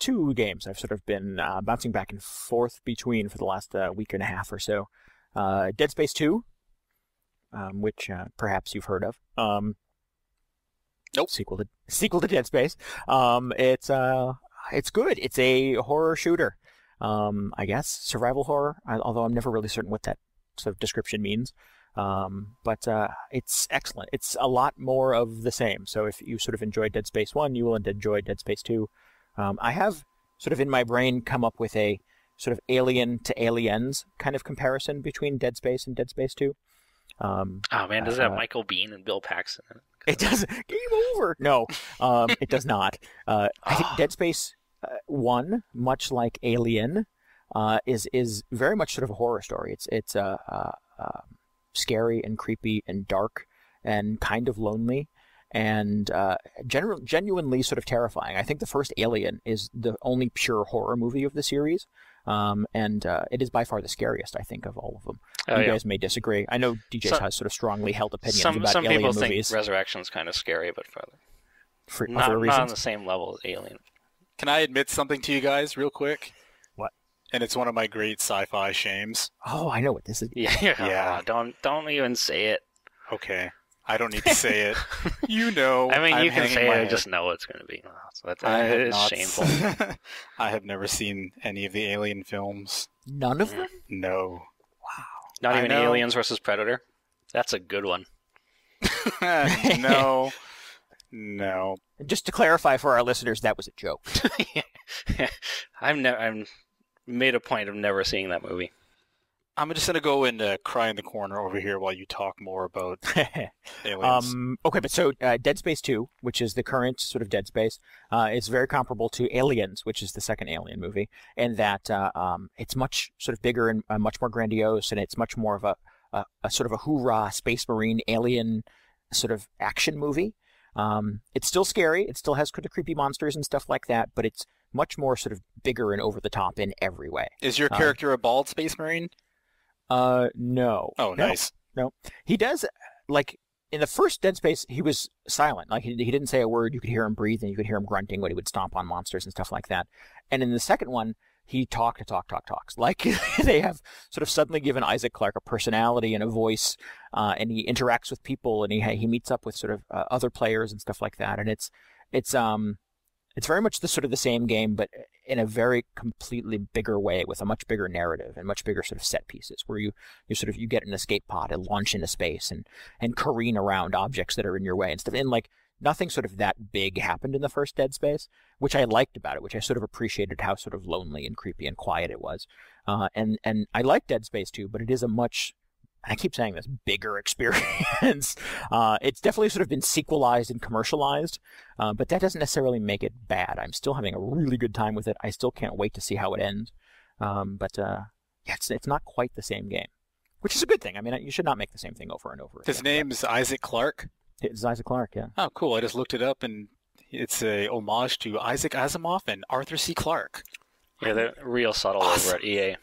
two games I've sort of been bouncing back and forth between for the last week and a half or so. Dead Space 2, which perhaps you've heard of. Nope. Sequel to Dead Space. It's good. It's a horror shooter. I guess survival horror. Although I'm never really certain what that sort of description means. But it's excellent. It's a lot more of the same. So if you sort of enjoyed Dead Space 1, you will enjoy Dead Space 2. I have sort of in my brain come up with a sort of Alien to Aliens kind of comparison between Dead Space and Dead Space 2. Oh man, does it have Michael Biehn and Bill Paxton in it? It does. Game over. No, it does not. I think Dead Space 1, much like Alien, is very much sort of a horror story. It's scary and creepy and dark and kind of lonely and genuinely sort of terrifying. I think the first Alien is the only pure horror movie of the series, and it is by far the scariest, I think, of all of them. You guys may disagree. I know DJ has sort of strongly held opinions about some Alien people movies. think Resurrection's kind of scary, but for not other reasons. on the same level as Alien. Can I admit something to you guys real quick? What? And it's one of my great sci-fi shames. Oh, I know what this is. Yeah. Don't even say it. Okay. I don't need to say it. You know. I mean, I'm you can say it. I head. just know it's going to be. So it is shameful. I have never seen any of the Alien films. None of them? No. Wow. Not even Aliens versus Predator? That's a good one. No. Just to clarify for our listeners, that was a joke. I'm made a point of never seeing that movie. I'm just going to go and cry in the corner over here while you talk more about Aliens. Okay, but so Dead Space 2, which is the current sort of Dead Space, is very comparable to Aliens, which is the second Alien movie, in that it's much sort of bigger and much more grandiose, and it's much more of a sort of a hoorah space marine alien sort of action movie. It's still scary. It still has creepy monsters and stuff like that, but it's much more sort of bigger and over the top in every way. Is your character a bald space marine? No. Oh, nice. No. He does, like, in the first Dead Space, he was silent. Like, he didn't say a word. You could hear him breathe, and you could hear him grunting when he would stomp on monsters and stuff like that. And in the second one, he talks. Like, they have sort of suddenly given Isaac Clarke a personality and a voice, and he interacts with people, and he meets up with sort of other players and stuff like that. And it's very much the sort of the same game, but in a very completely bigger way, with a much bigger narrative and much bigger sort of set pieces, where you get an escape pod and launch into space and careen around objects that are in your way and stuff. And like nothing sort of that big happened in the first Dead Space, which I liked about it, which I sort of appreciated how sort of lonely and creepy and quiet it was. And I like Dead Space 2, but it is a much, I keep saying this, bigger experience. It's definitely sort of been sequelized and commercialized, but that doesn't necessarily make it bad. I'm still having a really good time with it. I still can't wait to see how it ends. Yeah, it's not quite the same game, which is a good thing. I mean, you should not make the same thing over and over again. His name's Isaac Clarke? It's Isaac Clarke, yeah. Oh, cool. I just looked it up, and it's a homage to Isaac Asimov and Arthur C. Clarke. Yeah, they're real subtle over at EA.